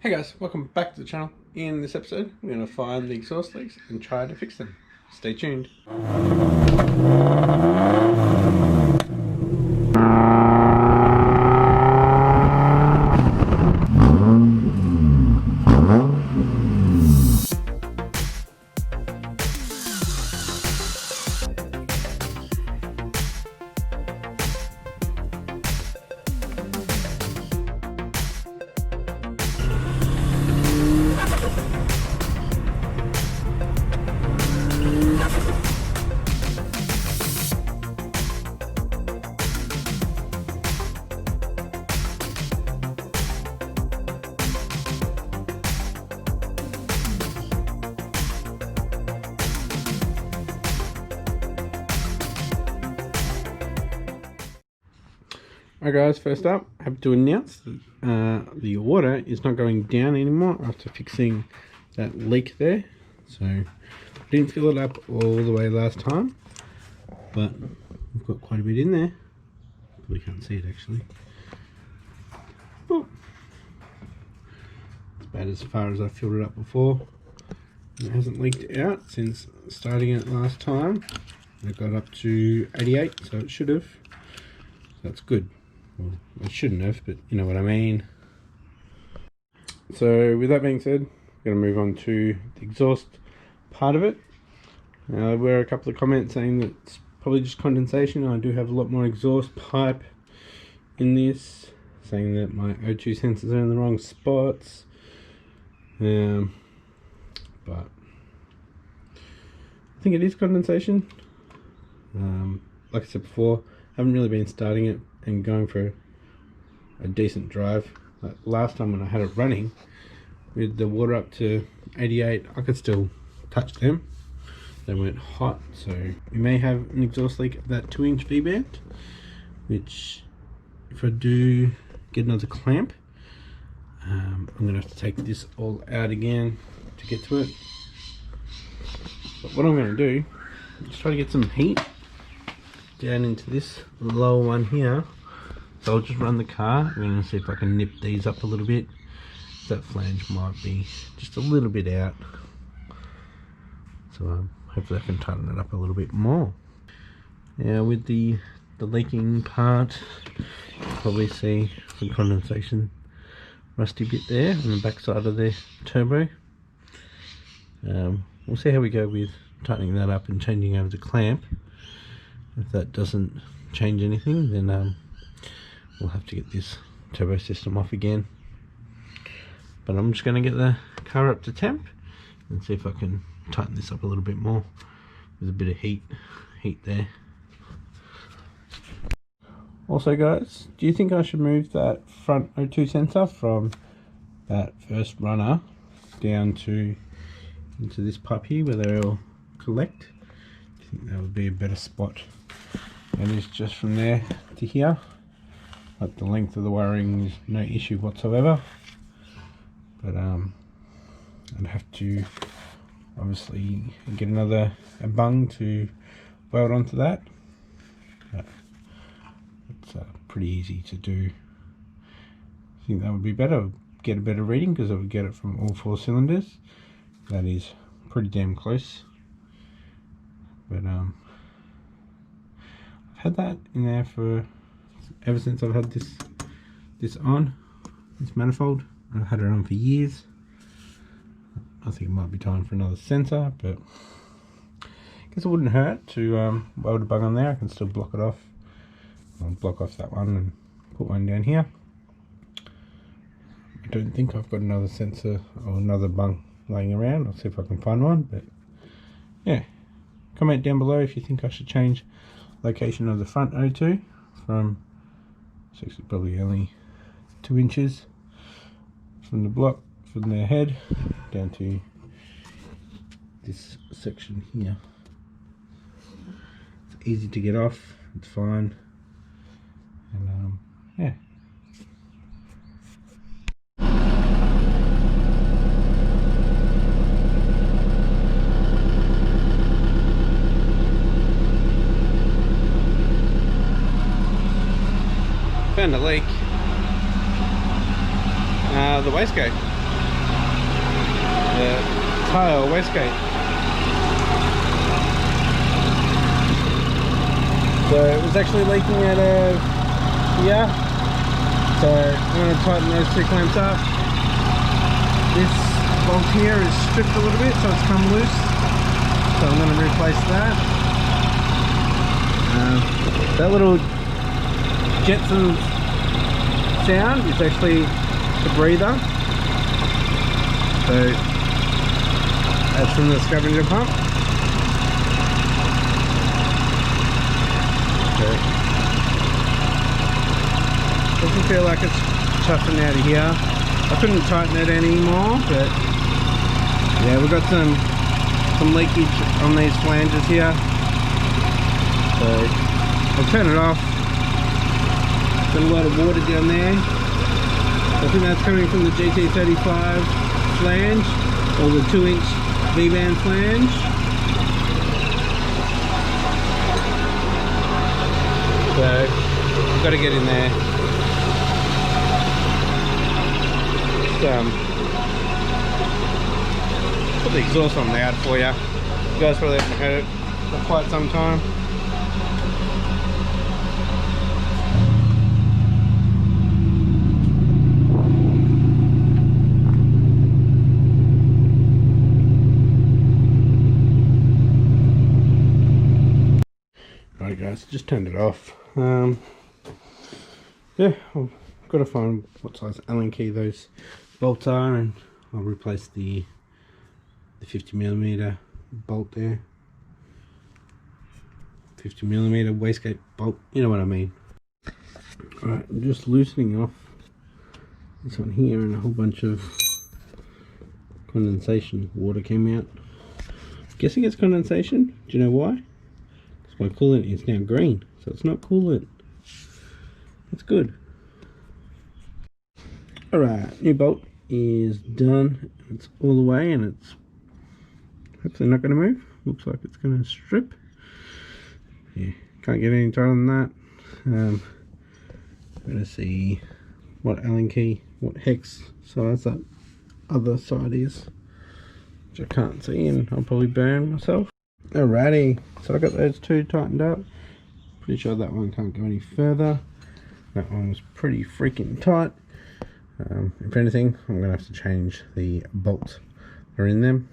Hey guys, welcome back to the channel. In this episode, we're going to find the exhaust leaks and try to fix them. Stay tuned. Alright guys, first up, I have to announce that the water is not going down anymore after fixing that leak there. So, I didn't fill it up all the way last time, but we've got quite a bit in there. Probably can't see it actually. Oh. It's about as far as I filled it up before. It hasn't leaked out since starting it last time. It got up to 88, so it should have. So that's good. Well, I shouldn't have, but you know what I mean. So with that being said, I'm going to move on to the exhaust part of it. There were a couple of comments saying that it's probably just condensation. I do have a lot more exhaust pipe in this, saying that my O2 sensors are in the wrong spots. But I think it is condensation. Like I said before, I haven't really been starting it and going for a decent drive. Like last time when I had it running with the water up to 88, I could still touch them. They weren't hot, so we may have an exhaust leak at that 2-inch V-band, which if I do get another clamp, I'm gonna have to take this all out again to get to it. But what I'm gonna do is try to get some heat down into this lower one here. So I'll just run the car. I'm going to see if I can nip these up a little bit. That flange might be just a little bit out. So hopefully I can tighten it up a little bit more. Now with the leaking part, you'll probably see some condensation rusty bit there on the back side of the turbo. We'll see how we go with tightening that up and changing over the clamp. If that doesn't change anything, then we'll have to get this turbo system off again. But I'm just going to get the car up to temp and see if I can tighten this up a little bit more with a bit of heat there. Also guys, do you think I should move that front O2 sensor from that first runner down to into this pipe here where they all collect? Do you think that would be a better spot? And it's just from there to here. Like the length of the wiring is no issue whatsoever, but I'd have to obviously get a bung to weld onto that. But it's pretty easy to do. I think that would be better. Get a better reading because I would get it from all 4 cylinders. That is pretty damn close. But I've had that in there for ever since I've had this manifold. I've had it on for years. I think it might be time for another sensor, but I guess it wouldn't hurt to weld a bung on there. I can still block it off. I'll block off that one and put one down here. I don't think I've got another sensor or another bung laying around. I'll see if I can find one, but yeah, comment down below if you think I should change location of the front O2 from, it's actually probably only 2 inches from the block, from the head down to this section here. It's easy to get off, it's fine, and yeah. Found a leak. The wastegate. tile wastegate. So it was actually leaking out of here. So I'm going to tighten those two clamps up. This bolt here is stripped a little bit, so it's come loose. So I'm going to replace that. That little Jetson sound is actually the breather. So that's from the scavenger pump. Okay. Doesn't feel like it's chuffing out of here. I couldn't tighten it anymore, but yeah, we've got some leakage on these flanges here. So I'll turn it off. Got a lot of water down there. I think that's coming from the GT35 flange, or the 2-inch V-band flange. So I've got to get in there. Put the exhaust on loud for you. You guys probably haven't heard it for quite some time. Right guys, just turned it off. Yeah, I've got to find what size Allen key those bolts are, and I'll replace the 50mm bolt there. 50mm wastegate bolt, you know what I mean. Alright, I'm just loosening off this one here, and a whole bunch of condensation water came out. I'm guessing it's condensation. Do you know why? Because my coolant is now green, so it's not coolant. That's good. Alright, new bolt is done. It's all the way, and it's hopefully not going to move. Looks like it's going to strip. Yeah, can't get any tighter than that. I'm going to see what Allen key, what hex size that other side is, which I can't see, and I'll probably burn myself. Alrighty, so I got those two tightened up. Pretty sure that one can't go any further. That one was pretty freaking tight. If anything, I'm going to have to change the bolts that are in them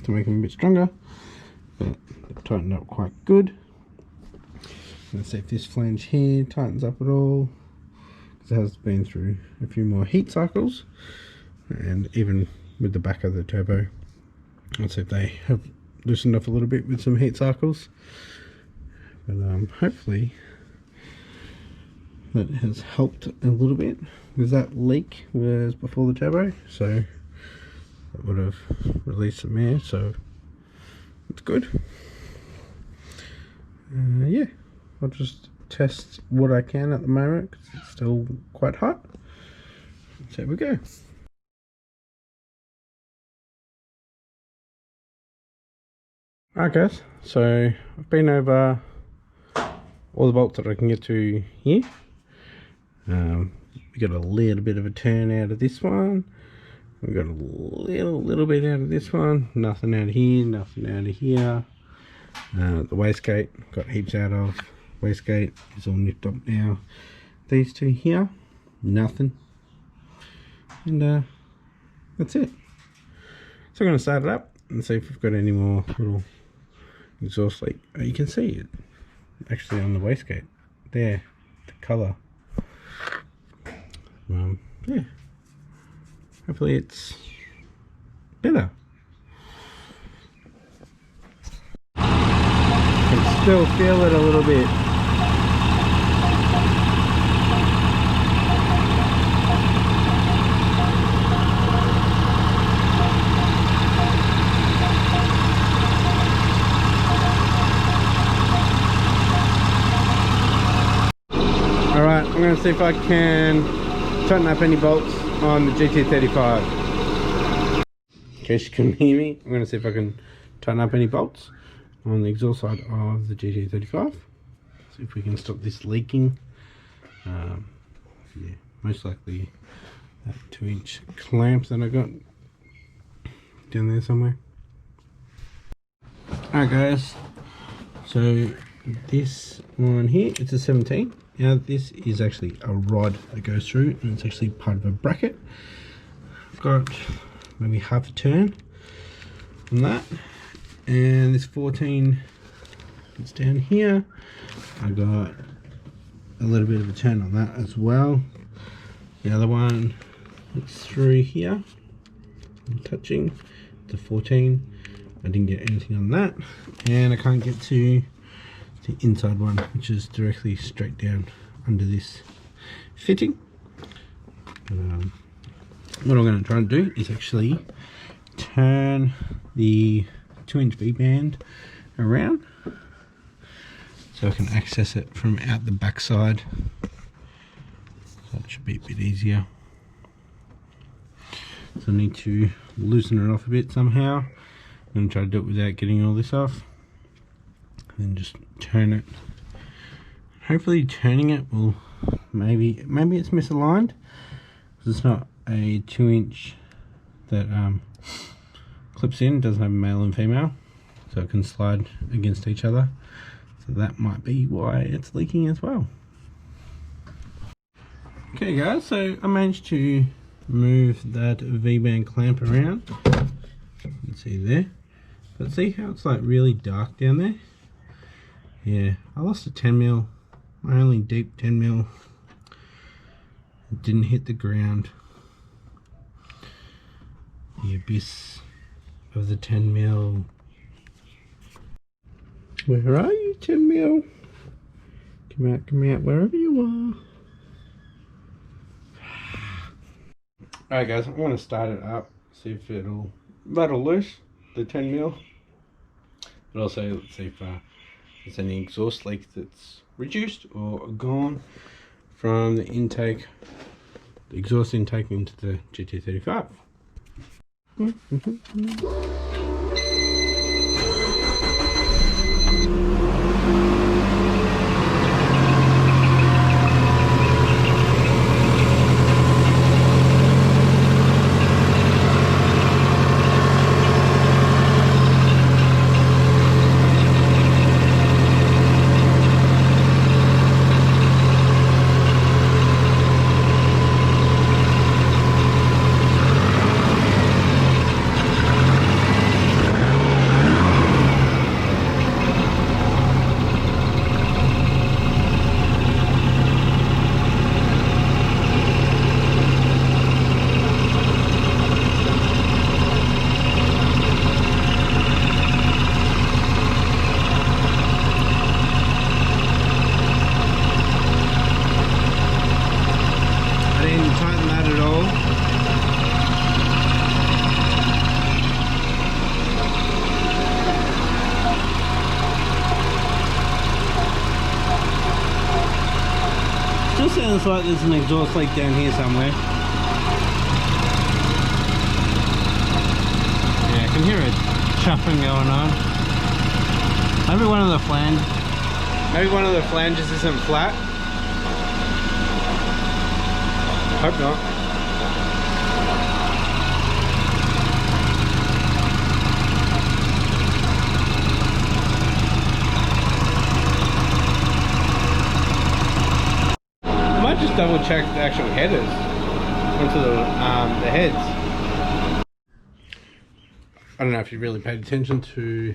to make them a bit stronger, but they've tightened up quite good. Let's see if this flange here tightens up at all, because it has been through a few more heat cycles, and even with the back of the turbo, let's see if they have loosened up a little bit with some heat cycles. But hopefully that has helped a little bit, because that leak was before the turbo, so that would have released some air, so it's good. Yeah, I'll just test what I can at the moment, because it's still quite hot. So there we go. Alright guys, so I've been over all the bolts that I can get to here. We got a little bit of a turn out of this one. We got a little bit out of this one. Nothing out of here, nothing out of here. The wastegate, got heaps out of. Wastegate is all nipped up now. These two here, nothing. And that's it. So I'm going to start it up and see if we've got any more little exhaust leak. Oh, you can see it actually on the wastegate there, the colour. Yeah, hopefully it's better. Can still feel it a little bit. Alright, I'm going to see if I can tighten up any bolts on the GT35. In case you couldn't hear me, I'm going to see if I can tighten up any bolts on the exhaust side of the GT35. See if we can stop this leaking. Yeah, most likely that 2-inch clamp that I got down there somewhere. Alright guys, so this one here, it's a 17. Now this is actually a rod that goes through, and it's actually part of a bracket. I've got maybe half a turn on that, and this 14, it's down here. I got a little bit of a turn on that as well. The other one, it's through here. I'm touching the 14. I didn't get anything on that, and I can't get to the inside one, which is directly straight down under this fitting. What I'm going to try and do is actually turn the 2-inch V-band around so I can access it from out the back side. So it should be a bit easier. So I need to loosen it off a bit somehow. I'm going to try to do it without getting all this off. And then just turn it. Hopefully turning it will, maybe it's misaligned, because it's not a 2-inch that clips in, doesn't have male and female, so it can slide against each other. So that might be why it's leaking as well. Okay guys, so I managed to move that V-band clamp around. You can see there. But see how it's like really dark down there? Yeah, I lost a 10mm, my only deep 10mm. It didn't hit the ground. The abyss of the 10mm. Where are you, 10mm? Come out, wherever you are. Alright guys, I'm going to start it up, see if it'll rattle loose, the 10mm. But also, let's see if there's any exhaust leak that's reduced or gone from the intake, the exhaust intake into the GT35. Sounds like there's an exhaust leak down here somewhere. Yeah, I can hear it chuffing going on. Maybe one of the flanges isn't flat. Hope not. Just double check the actual headers onto the heads. I don't know if you really paid attention to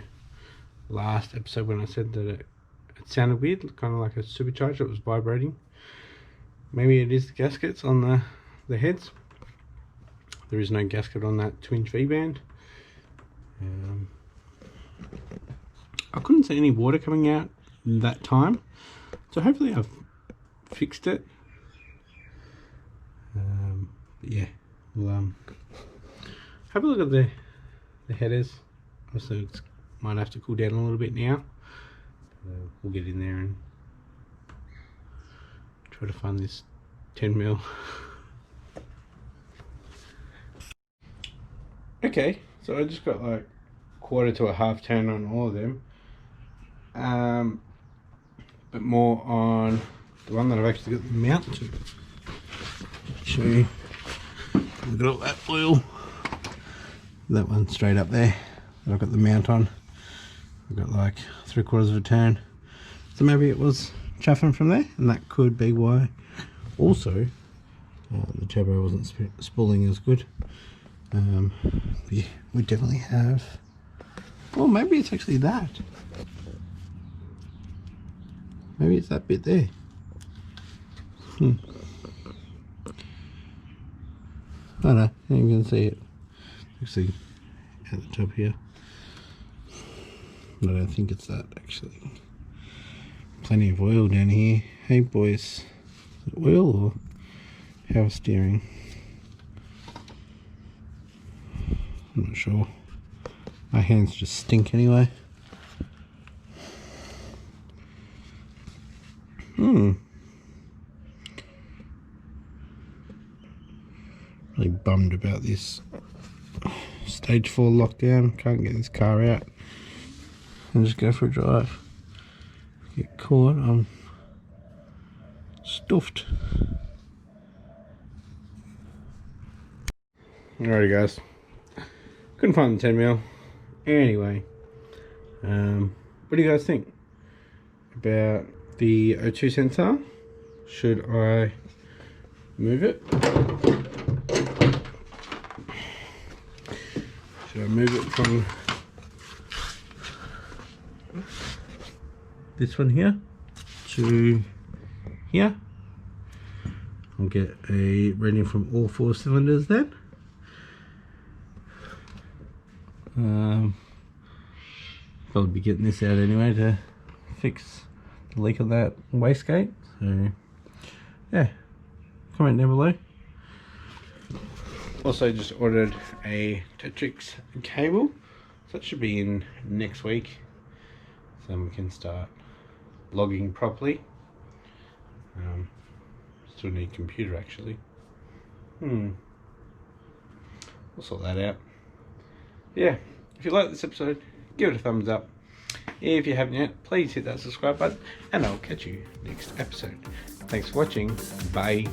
last episode when I said that it sounded weird, kind of like a supercharger that was vibrating. Maybe it is the gaskets on the heads. There is no gasket on that 2-inch V-band. I couldn't see any water coming out that time, so hopefully I've fixed it. But yeah, we'll have a look at the headers. Also, it might have to cool down a little bit now. We'll get in there and try to find this 10mm. Okay, so I just got like quarter to a half turn on all of them, but more on the one that I've actually got the mount to. Show you. Look at all that oil That one straight up there that I've got the mount on. I've got like 3/4 of a turn. So maybe it was chuffing from there, and that could be why. Also, the turbo wasn't spooling as good. We definitely have. Well, maybe it's actually that. Maybe it's that bit there. Oh no, you can see it. Actually, at the top here. But I don't think it's that actually. Plenty of oil down here. Hey boys, is it oil or power steering? I'm not sure. My hands just stink anyway. Really bummed about this stage 4 lockdown. Can't get this car out and just go for a drive. Get caught, I'm stuffed. Alrighty guys, couldn't find the 10mm. Anyway, what do you guys think about the O2 sensor? Should I move it? Should I move it from this one here to here? I'll get a reading from all 4 cylinders then. Probably be getting this out anyway to fix the leak on that wastegate. So yeah, comment down below. Also just ordered a Tetrix cable, so it should be in next week, so we can start logging properly. Still need a computer actually. We'll sort that out. Yeah, if you like this episode, give it a thumbs up. If you haven't yet, please hit that subscribe button, and I'll catch you next episode. Thanks for watching. Bye.